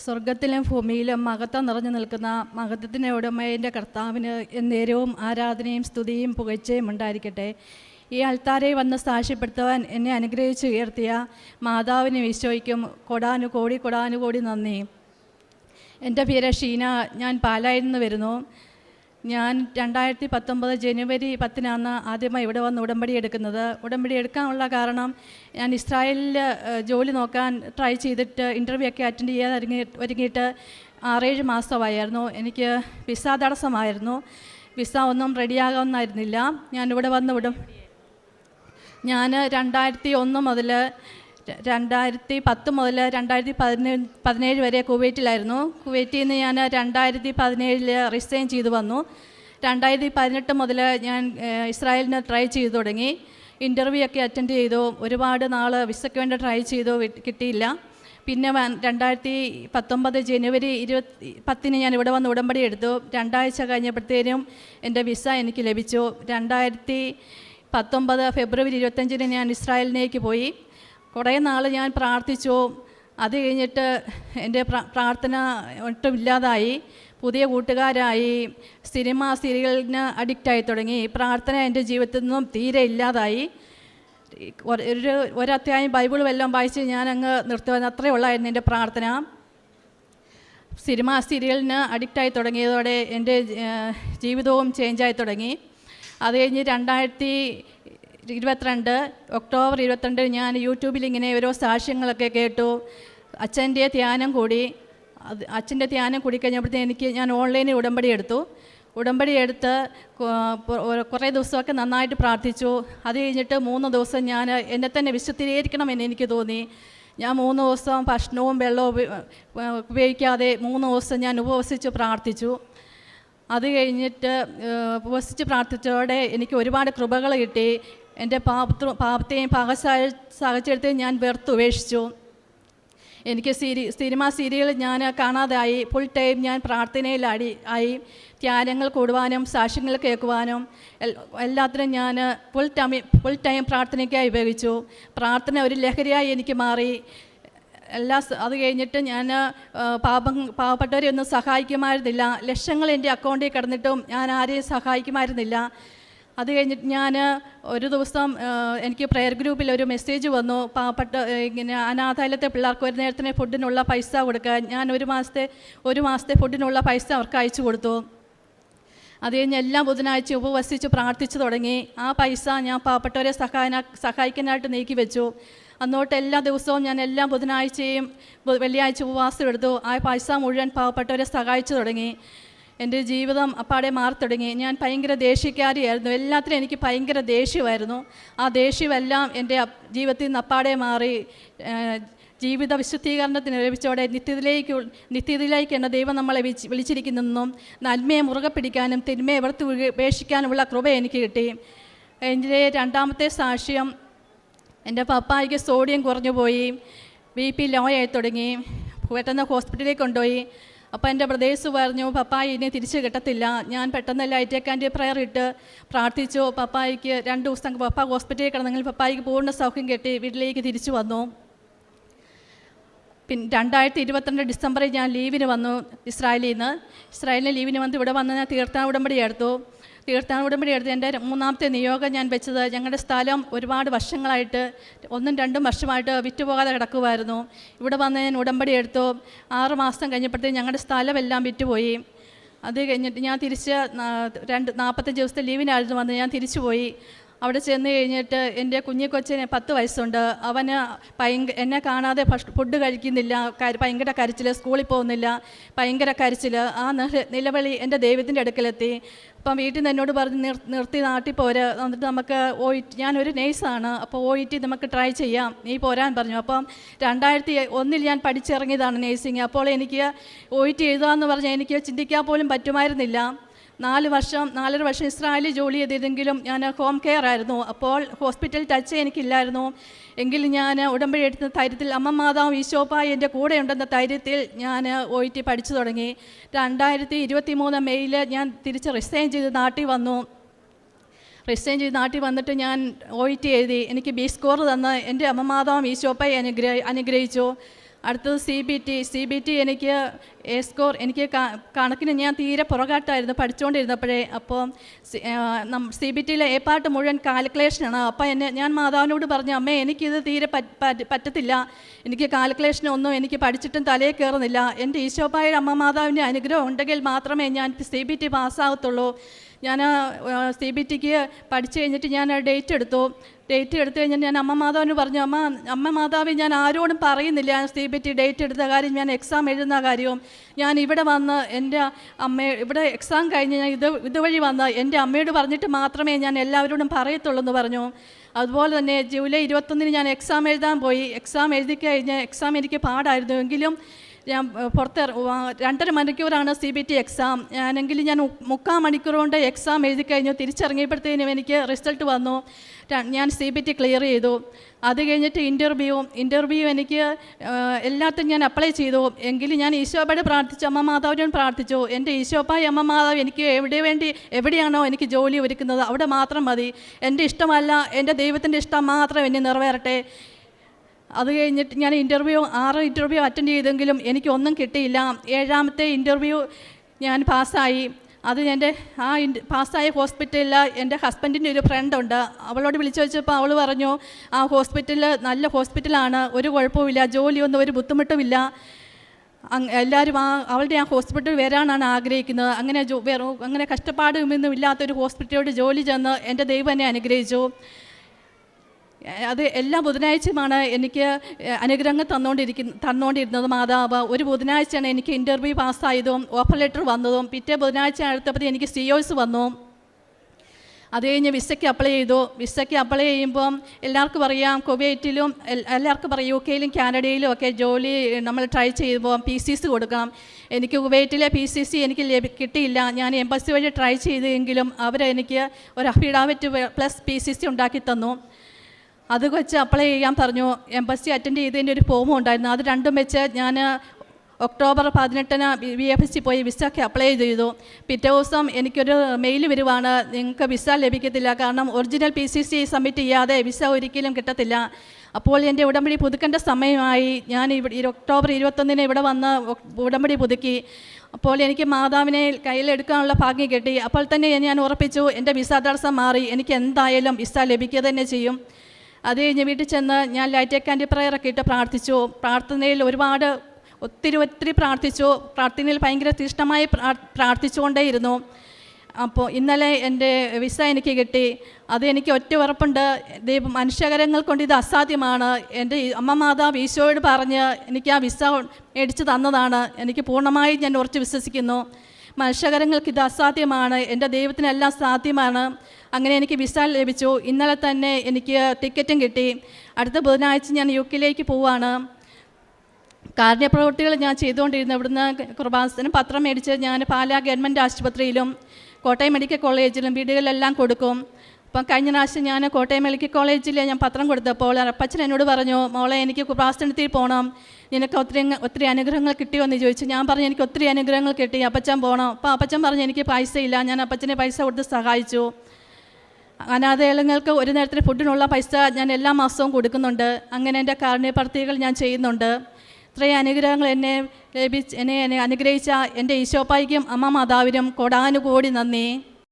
സ്വർഗത്തിലും ഭൂമിയിലും മഹത്വം നിറഞ്ഞു നിൽക്കുന്ന മഹത്വത്തിൻ്റെ ഉടമയുടെ കർത്താവിന് എന്നേരവും ആരാധനയും സ്തുതിയും പുകഴ്ചയും ഉണ്ടായിരിക്കട്ടെ. ഈ അൾത്താരെ വന്ന് സാക്ഷ്യപ്പെടുത്തുവാൻ എന്നെ അനുഗ്രഹിച്ച് ഉയർത്തിയ മാതാവിനും ഈശോയ്ക്കും കൊടാനുകോടി നന്ദി. എൻ്റെ പേര് ഷീന. ഞാൻ പാലായിൽ നിന്ന് വരുന്നു. ഞാൻ 2019 ജനുവരി 10 ആദ്യമായി ഇവിടെ വന്ന് ഉടമ്പടി എടുക്കുന്നത്. ഉടമ്പടി എടുക്കാനുള്ള കാരണം, ഞാൻ ഇസ്രായേലിൽ ജോലി നോക്കാൻ ട്രൈ ചെയ്തിട്ട് ഇൻ്റർവ്യൂ ഒക്കെ അറ്റൻഡ് ചെയ്യാൻ ഒരുങ്ങിയിട്ട് 6-7 മാസമായിരുന്നു. എനിക്ക് വിസ തടസ്സമായിരുന്നു. വിസ ഒന്നും റെഡിയാകാമെന്നായിരുന്നില്ല. ഞാനിവിടെ വന്ന് ഞാൻ 2010 മുതൽ 2017 വരെ കുവൈറ്റിലായിരുന്നു. കുവൈറ്റിൽ നിന്ന് ഞാൻ 2017 റിസൈൻ ചെയ്തു വന്നു. 2018 മുതൽ ഞാൻ ഇസ്രായേലിന് ട്രൈ ചെയ്തു തുടങ്ങി. ഇൻ്റർവ്യൂ ഒക്കെ അറ്റൻഡ് ചെയ്തു. ഒരുപാട് നാൾ വിസയ്ക്ക് വേണ്ടി ട്രൈ ചെയ്തു, കിട്ടിയില്ല. പിന്നെ 2019 ജനുവരി 10 ഞാൻ ഇവിടെ വന്ന് ഉടമ്പടി എടുത്തു. 2 ആഴ്ച കഴിഞ്ഞപ്പോഴത്തേനും എൻ്റെ വിസ എനിക്ക് ലഭിച്ചു. 2019 ഫെബ്രുവരി 25 ഞാൻ ഇസ്രായേലിലേക്ക് പോയി. കുറേ നാൾ ഞാൻ പ്രാർത്ഥിച്ചു. അത് കഴിഞ്ഞിട്ട് എൻ്റെ പ്രാർത്ഥന ഒട്ടുമില്ലാതായി. പുതിയ കൂട്ടുകാരായി, സീരിയലിന് അഡിക്റ്റായി തുടങ്ങി. പ്രാർത്ഥന എൻ്റെ ജീവിതത്തിൽ നിന്നും തീരെ ഇല്ലാതായി. ഒരധ്യായം ബൈബിൾ വല്ലതും വായിച്ച് ഞാനങ്ങ് നിർത്തുവാൻ അത്രയേ ഉള്ളായിരുന്നു എൻ്റെ പ്രാർത്ഥന. സീരിയലിന് അഡിക്റ്റായി തുടങ്ങിയതോടെ എൻ്റെ ജീവിതവും ചേഞ്ചായി തുടങ്ങി. അത് കഴിഞ്ഞ് 2022 ഒക്ടോബർ 22 ഞാൻ യൂട്യൂബിൽ ഇങ്ങനെ ഓരോ സാക്ഷ്യങ്ങളൊക്കെ കേട്ടു. അച്ഛൻ്റെ ധ്യാനം കൂടി. അച്ഛൻ്റെ ധ്യാനം കൂടിക്കഴിഞ്ഞപ്പോഴത്തേക്ക് ഞാൻ ഓൺലൈനിൽ ഉടമ്പടി എടുത്ത് കുറേ ദിവസമൊക്കെ നന്നായിട്ട് പ്രാർത്ഥിച്ചു. അത് കഴിഞ്ഞിട്ട് 3 ദിവസം ഞാൻ എന്നെ തന്നെ വിശുദ്ധീകരിക്കണമെന്ന് എനിക്ക് തോന്നി. ഞാൻ 3 ദിവസം ഭക്ഷണവും വെള്ളവും ഉപയോഗിക്കാതെ 3 ദിവസം ഞാൻ ഉപവസിച്ച് പ്രാർത്ഥിച്ചു. അത് കഴിഞ്ഞിട്ട് ഉപവസിച്ച് പ്രാർത്ഥിച്ചതോടെ എനിക്ക് ഒരുപാട് കൃപകൾ കിട്ടി. എൻ്റെ പാപത്തെയും സാഹചര്യത്തെയും ഞാൻ വെറുത്തുപേക്ഷിച്ചു. എനിക്ക് സീരിയൽ ഞാൻ കാണാതായി. ഫുൾ ടൈം ഞാൻ പ്രാർത്ഥനയിലായി. ധ്യാനങ്ങൾ കൂടുവാനും സാക്ഷ്യങ്ങൾ കേൾക്കുവാനും എല്ലാത്തിനും ഞാൻ ഫുൾ ടൈം പ്രാർത്ഥനയ്ക്കായി ഉപയോഗിച്ചു. പ്രാർത്ഥന ഒരു ലഹരിയായി എനിക്ക് മാറി. അത് കഴിഞ്ഞിട്ട് ഞാൻ പാവപ്പെട്ടവരെ ഒന്നും സഹായിക്കുമായിരുന്നില്ല. ലക്ഷങ്ങൾ എൻ്റെ അക്കൗണ്ടിൽ കിടന്നിട്ടും ഞാൻ ആരെയും സഹായിക്കുമായിരുന്നില്ല. അത് കഴിഞ്ഞിട്ട് ഞാൻ ഒരു ദിവസം എനിക്ക് പ്രെയർ ഗ്രൂപ്പിൽ ഒരു മെസ്സേജ് വന്നു. ഇങ്ങനെ അനാഥാലയത്തെ പിള്ളേർക്ക് ഒരു നേരത്തിന് ഫുഡിനുള്ള പൈസ കൊടുക്കാൻ. ഞാൻ ഒരു മാസത്തെ ഫുഡിനുള്ള പൈസ അവർക്ക് അയച്ചു കൊടുത്തു. അത് കഴിഞ്ഞ് എല്ലാ ബുധനാഴ്ച ഉപവസിച്ച് പ്രാർത്ഥിച്ചു തുടങ്ങി. ആ പൈസ ഞാൻ പാവപ്പെട്ടവരെ സഹായിക്കാനായിട്ട് നീക്കി വെച്ചു. അന്നോട്ട് എല്ലാ ദിവസവും ഞാൻ എല്ലാ ബുധനാഴ്ചയും വെള്ളിയാഴ്ച ഉപവാസം എടുത്തു. ആ പൈസ മുഴുവൻ പാവപ്പെട്ടവരെ സഹായിച്ചു തുടങ്ങി. എൻ്റെ ജീവിതം അപ്പാടെ മാറി തുടങ്ങി. ഞാൻ ഭയങ്കര ദേഷ്യക്കാരിയായിരുന്നു. എല്ലാത്തിനും എനിക്ക് ഭയങ്കര ദേഷ്യമായിരുന്നു. ആ ദേഷ്യമെല്ലാം എൻ്റെ ജീവിതത്തിൽ നിന്ന് അപ്പാടെ മാറി. ജീവിത വിശുദ്ധീകരണത്തിന് ലഭിച്ചോടെ നിത്യതയിലേക്ക് എന്ന ദൈവം നമ്മളെ വിളിച്ചിരിക്കുന്നെന്നും നന്മയെ മുറുകെ പിടിക്കാനും തിന്മയെ വെറുത്ത് ഉപേക്ഷിക്കാനുമുള്ള കൃപ എനിക്ക് കിട്ടി. എൻ്റെ രണ്ടാമത്തെ സാക്ഷ്യം, എൻ്റെ പപ്പായ്ക്ക് സോഡിയം കുറഞ്ഞു പോയി. BP ലോ ആയി തുടങ്ങി. പെട്ടെന്ന് ഹോസ്പിറ്റലിലേക്ക് കൊണ്ടുപോയി. അപ്പോൾ എൻ്റെ ബ്രദേഴ്സ് പറഞ്ഞു, പപ്പായി ഇനി തിരിച്ച് കിട്ടത്തില്ല. ഞാൻ പെട്ടെന്ന് ലൈറ്റേക്കാൻ്റെ പ്രയർ ഇട്ട് പ്രാർത്ഥിച്ചു. പപ്പായ്ക്ക് 2 ദിവസം പപ്പ ഹോസ്പിറ്റലിൽ കിടന്നെങ്കിൽ പപ്പായ്ക്ക് പൂർണ്ണ സൗഖ്യം കിട്ടി. വീട്ടിലേക്ക് തിരിച്ചു വന്നു. പിന്നെ 2022 ഡിസംബറിൽ ഞാൻ ലീവിന് വന്നു ഇസ്രായേലിൽ ലീവിന് വന്ന് ഇവിടെ വന്ന് ഞാൻ തീർത്ഥാടന ഉടമ്പടി എടുത്ത് എൻ്റെ 3ാമത്തെ നിയോഗം ഞാൻ വെച്ചത്, ഞങ്ങളുടെ സ്ഥലം ഒരുപാട് വർഷങ്ങളായിട്ട് 1-2 വർഷമായിട്ട് വിറ്റുപോകാതെ കിടക്കുമായിരുന്നു. ഇവിടെ വന്ന് ഞാൻ ഉടമ്പടി എടുത്തു. 6 മാസം കഴിഞ്ഞപ്പോഴത്തേക്കും ഞങ്ങളുടെ സ്ഥലമെല്ലാം വിറ്റുപോയി. അത് കഴിഞ്ഞിട്ട് ഞാൻ തിരിച്ച് 45 ദിവസത്തെ ലീവിനായിരുന്നു വന്ന് ഞാൻ തിരിച്ചു പോയി. അവിടെ ചെന്ന് കഴിഞ്ഞിട്ട് എൻ്റെ കുഞ്ഞിക്കൊച്ചിന് 10 വയസ്സുണ്ട്. അവന് എന്നെ കാണാതെ ഫുഡ് കഴിക്കുന്നില്ല. ഭയങ്കര കരച്ചിൽ, സ്കൂളിൽ പോകുന്നില്ല, ഭയങ്കര കരച്ചിൽ. ആ നിലവിളി എൻ്റെ ദൈവത്തിൻ്റെ അടുക്കലെത്തി. അപ്പം വീട്ടിൽ നിന്ന് എന്നോട് പറഞ്ഞ് നിർത്തി നാട്ടിൽ പോര്, എന്നിട്ട് നമുക്ക് ഞാനൊരു നേഴ്സാണ്, അപ്പോൾ OET നമുക്ക് ട്രൈ ചെയ്യാം, നീ പോരാൻ പറഞ്ഞു. അപ്പം 2001 ഞാൻ പഠിച്ചിറങ്ങിയതാണ് നേഴ്സിങ്. അപ്പോൾ എനിക്ക് OET എഴുതാമെന്ന് പറഞ്ഞാൽ എനിക്ക് ചിന്തിക്കാൻ പോലും പറ്റുമായിരുന്നില്ല. 4.5 വർഷം ഇസ്രായേലിൽ ജോലി ചെയ്തിരുന്നെങ്കിലും ഞാൻ ഹോം കെയർ ആയിരുന്നു. അപ്പോൾ ഹോസ്പിറ്റൽ ടച്ച് എനിക്കില്ലായിരുന്നു. എങ്കിലും ഞാൻ ഉടമ്പടി എടുത്ത ധൈര്യത്തിൽ, അമ്മ മാതാവും ഈശോപ്പായി എൻ്റെ കൂടെ ഉണ്ടെന്ന ധൈര്യത്തിൽ ഞാൻ OET പഠിച്ചു തുടങ്ങി. 2023 മെയ്യിൽ ഞാൻ തിരിച്ച് റിസൈൻ ചെയ്ത് നാട്ടിൽ വന്നു. നാട്ടിൽ വന്നിട്ട് ഞാൻ OET എഴുതി. എനിക്ക് B സ്കോർ തന്ന് എൻ്റെ അമ്മ മാതാവും ഈശോപ്പായി അനുഗ്രഹിച്ചു. അടുത്തത് CBT എനിക്ക് എ സ്കോർ. എനിക്ക് കണക്കിന് ഞാൻ തീരെ പുറകാട്ടായിരുന്നു പഠിച്ചുകൊണ്ടിരുന്നപ്പോഴേ. അപ്പോൾ CBTയിലെ എ പാർട്ട് മുഴുവൻ കാൽക്കുലേഷനാണ്. അപ്പോൾ ഞാൻ മാതാവിനോട് പറഞ്ഞു, അമ്മേ എനിക്കിത് തീരെ പറ്റത്തില്ല, എനിക്ക് കാൽക്കുലേഷനൊന്നും എനിക്ക് പഠിച്ചിട്ടും തലയിൽ കയറുന്നില്ല, എൻ്റെ ഈശോപ്പായുടെ അമ്മ മാതാവിൻ്റെ അനുഗ്രഹം ഉണ്ടെങ്കിൽ മാത്രമേ ഞാൻ CBT പാസ്സാകത്തുള്ളൂ. ഞാൻ CBTക്ക് പഠിച്ചു കഴിഞ്ഞിട്ട് ഞാൻ ഡേറ്റ് എടുത്തു കഴിഞ്ഞിട്ട് ഞാൻ അമ്മ മാതാവിന് പറഞ്ഞു, അമ്മ മാതാവ് ഞാൻ ആരോടും പറയുന്നില്ല CBT ഡേറ്റ് എടുത്ത കാര്യം, ഞാൻ എക്സാം എഴുതുന്ന കാര്യവും. ഞാൻ ഇവിടെ വന്ന് എൻ്റെ ഇവിടെ എക്സാം കഴിഞ്ഞ് ഞാൻ ഇതുവഴി വന്ന് എൻ്റെ അമ്മയോട് പറഞ്ഞിട്ട് മാത്രമേ ഞാൻ എല്ലാവരോടും പറയത്തുള്ളൂ എന്ന് പറഞ്ഞു. അതുപോലെ തന്നെ ജൂലൈ 21 ഞാൻ എക്സാം എഴുതാൻ പോയി. എക്സാം എഴുതി കഴിഞ്ഞ് എക്സാം എനിക്ക് പാടായിരുന്നു. എങ്കിലും ഞാൻ 2.5 മണിക്കൂറാണ് CBT എക്സാം. ഞാനെങ്കിലും ഞാൻ 3/4 മണിക്കൂർ കൊണ്ട് എക്സാം എഴുതി കഴിഞ്ഞു. തിരിച്ചിറങ്ങിയപ്പോഴത്തേനും എനിക്ക് റിസൾട്ട് വന്നു. ഞാൻ CBT ക്ലിയർ ചെയ്തു. അത് കഴിഞ്ഞിട്ട് ഇൻ്റർവ്യൂ എനിക്ക് എല്ലാത്തും ഞാൻ അപ്ലൈ ചെയ്തു. എങ്കിലും ഞാൻ ഈശോയോട് പ്രാർത്ഥിച്ചു, അമ്മ മാതാവിനോട് പ്രാർത്ഥിച്ചു, എൻ്റെ ഈശോപ്പായ അമ്മ മാതാവ് എനിക്ക് എവിടെയാണോ എനിക്ക് ജോലി ഒരുക്കുന്നത് അവിടെ മാത്രം മതി, എൻ്റെ ഇഷ്ടമല്ല, എൻ്റെ ദൈവത്തിൻ്റെ ഇഷ്ടം മാത്രം എന്നെ നിറവേറട്ടെ. അത് കഴിഞ്ഞിട്ട് ഞാൻ 6 ഇൻ്റർവ്യൂ അറ്റൻഡ് ചെയ്തെങ്കിലും എനിക്കൊന്നും കിട്ടിയില്ല. 7ാമത്തെ ഇൻ്റർവ്യൂ ഞാൻ പാസ്സായി. അത് എൻ്റെ പാസ്സായ ഹോസ്പിറ്റലിൽ എൻ്റെ ഹസ്ബൻഡിൻ്റെ ഒരു ഫ്രണ്ടുണ്ട്. അവളോട് വിളിച്ചു വെച്ചപ്പോൾ അവൾ പറഞ്ഞു, ആ ഹോസ്പിറ്റൽ നല്ല ഹോസ്പിറ്റലാണ്, ഒരു കുഴപ്പമില്ല, ജോലിയൊന്നും ഒരു ബുദ്ധിമുട്ടുമില്ല, എല്ലാവരും അവളുടെ ആ ഹോസ്പിറ്റലിൽ വരാനാണ് ആഗ്രഹിക്കുന്നത്. അങ്ങനെ കഷ്ടപ്പാടൊന്നും ഇല്ലാത്തൊരു ഹോസ്പിറ്റലോട് ജോലി ചെന്ന് എൻ്റെ ദൈവം എന്നെ അനുഗ്രഹിച്ചു. അത് എല്ലാ ബുധനാഴ്ചയുമാണ് എനിക്ക് അനുഗ്രഹങ്ങൾ തന്നുകൊണ്ടിരുന്നത് മാതാവ്. ഒരു ബുധനാഴ്ചയാണ് എനിക്ക് ഇൻ്റർവ്യൂ പാസ്സായതും ഓഫർ ലെറ്റർ വന്നതും. പിറ്റേ ബുധനാഴ്ച അടുത്തപ്പോൾ എനിക്ക് COS വന്നു. അത് കഴിഞ്ഞ് വിസയ്ക്ക് അപ്ലൈ ചെയ്തു. വിസയ്ക്ക് അപ്ലൈ ചെയ്യുമ്പം എല്ലാവർക്കും അറിയാം, കുവൈറ്റിലും എല്ലാവർക്കും പറയാം, UK-യിലും കാനഡയിലും ഒക്കെ ജോലി നമ്മൾ ട്രൈ ചെയ്യുമ്പോൾ PCC കൊടുക്കണം. എനിക്ക് കുവൈറ്റിലെ PCC എനിക്ക് കിട്ടിയില്ല. ഞാൻ എംബസി വഴി ട്രൈ ചെയ്തെങ്കിലും അവരെനിക്ക് ഒരു അഫിഡാവിറ്റ് പ്ലസ് PCC ഉണ്ടാക്കി തന്നു. അത് വെച്ച് അപ്ലൈ ചെയ്യാൻ പറഞ്ഞു. എംബസി അറ്റൻഡ് ചെയ്തതിൻ്റെ ഒരു ഫോമും ഉണ്ടായിരുന്നു. അത് രണ്ടും വെച്ച് ഞാൻ ഒക്ടോബർ 18 VFC പോയി വിസയ്ക്ക് അപ്ലൈ ചെയ്തു. പിറ്റേ ദിവസം എനിക്കൊരു മെയിൽ വരുവാണ്, നിങ്ങൾക്ക് വിസ ലഭിക്കത്തില്ല, കാരണം ഒറിജിനൽ PCC സബ്മിറ്റ് ചെയ്യാതെ വിസ ഒരിക്കലും കിട്ടത്തില്ല. അപ്പോൾ എൻ്റെ ഉടമ്പടി പുതുക്കേണ്ട സമയമായി. ഞാൻ ഒക്ടോബർ 21 ഇവിടെ വന്ന് ഉടമ്പടി പുതുക്കി. അപ്പോൾ എനിക്ക് മാതാവിനെ കയ്യിലെടുക്കാനുള്ള ഭാഗ്യം കിട്ടി. അപ്പോൾ തന്നെ ഞാൻ ഉറപ്പിച്ചു, എൻ്റെ വിസ തടസ്സം മാറി, എനിക്ക് എന്തായാലും വിസ ലഭിക്കുക തന്നെ ചെയ്യും. അത് കഴിഞ്ഞ് വീട്ടിൽ ചെന്ന് ഞാൻ ലൈറ്റ് ക്യാൻഡിൽ പ്രയറൊക്കെ ഇട്ട് പ്രാർത്ഥിച്ചു. പ്രാർത്ഥനയിൽ ഒത്തിരി പ്രാർത്ഥിച്ചു. പ്രാർത്ഥനയിൽ ഭയങ്കര തീഷ്ണമായി പ്രാർത്ഥിച്ചുകൊണ്ടേയിരുന്നു. അപ്പോൾ ഇന്നലെ എൻ്റെ വിസ എനിക്ക് കിട്ടി. അത് എനിക്ക് ഒറ്റ ഉറപ്പുണ്ട്, മനുഷ്യകരങ്ങൾ കൊണ്ട് ഇത് അസാധ്യമാണ്. എൻ്റെ അമ്മ മാതാവ് ഈശോയോട് പറഞ്ഞ് എനിക്ക് ആ വിസ മേടിച്ച് തന്നതാണ്. എനിക്ക് പൂർണ്ണമായി ഞാൻ ഉറച്ച് വിശ്വസിക്കുന്നു. മനുഷ്യകരങ്ങൾക്ക് ഇത് അസാധ്യമാണ്, എൻ്റെ ദൈവത്തിനെല്ലാം സാധ്യമാണ്. അങ്ങനെ എനിക്ക് വിസ ലഭിച്ചു. ഇന്നലെ തന്നെ എനിക്ക് ടിക്കറ്റും കിട്ടി. അടുത്ത ബുധനാഴ്ച ഞാൻ UK-യിലേക്ക് പോവുകയാണ്. കാരുണ്യപ്രവൃത്തികൾ ഞാൻ ചെയ്തുകൊണ്ടിരുന്നു. ഇവിടുന്ന് കൃപാസനം പത്രം മേടിച്ച് ഞാൻ പാലാ ഗവൺമെൻറ് ആശുപത്രിയിലും കോട്ടയം മെഡിക്കൽ കോളേജിലും വീടുകളിലെല്ലാം കൊടുക്കും. അപ്പം കഴിഞ്ഞ പ്രാവശ്യം ഞാൻ കോട്ടയം മെഡിക്കൽ കോളേജിൽ ഞാൻ പത്രം കൊടുത്തപ്പോൾ അപ്പച്ചൻ എന്നോട് പറഞ്ഞു, മോളെ എനിക്ക് കൃപാസനത്തിൽ പോകണം, നിനക്ക് ഒത്തിരി അനുഗ്രഹങ്ങൾ കിട്ടിയോന്ന് ചോദിച്ചു. ഞാൻ പറഞ്ഞു, എനിക്ക് ഒത്തിരി അനുഗ്രഹങ്ങൾ കിട്ടി, അപ്പച്ചൻ പോകണം. അപ്പോൾ അപ്പച്ചൻ പറഞ്ഞു, എനിക്ക് പൈസ ഇല്ല. ഞാൻ അപ്പച്ചനെ പൈസ കൊടുത്ത് സഹായിച്ചു. അനാഥാലയങ്ങൾക്ക് ഒരു നേരത്തിന് ഫുഡിനുള്ള പൈസ ഞാൻ എല്ലാ മാസവും കൊടുക്കുന്നുണ്ട്. അങ്ങനെ എൻ്റെ കാരുണ്യപ്രവൃത്തികൾ ഞാൻ ചെയ്യുന്നുണ്ട്. ഇത്രയും അനുഗ്രഹങ്ങൾ എന്നെ അനുഗ്രഹിച്ച എൻ്റെ ഈശോപ്പായ്ക്കും അമ്മ മാതാവിനും കോടാനുകോടി നന്ദി.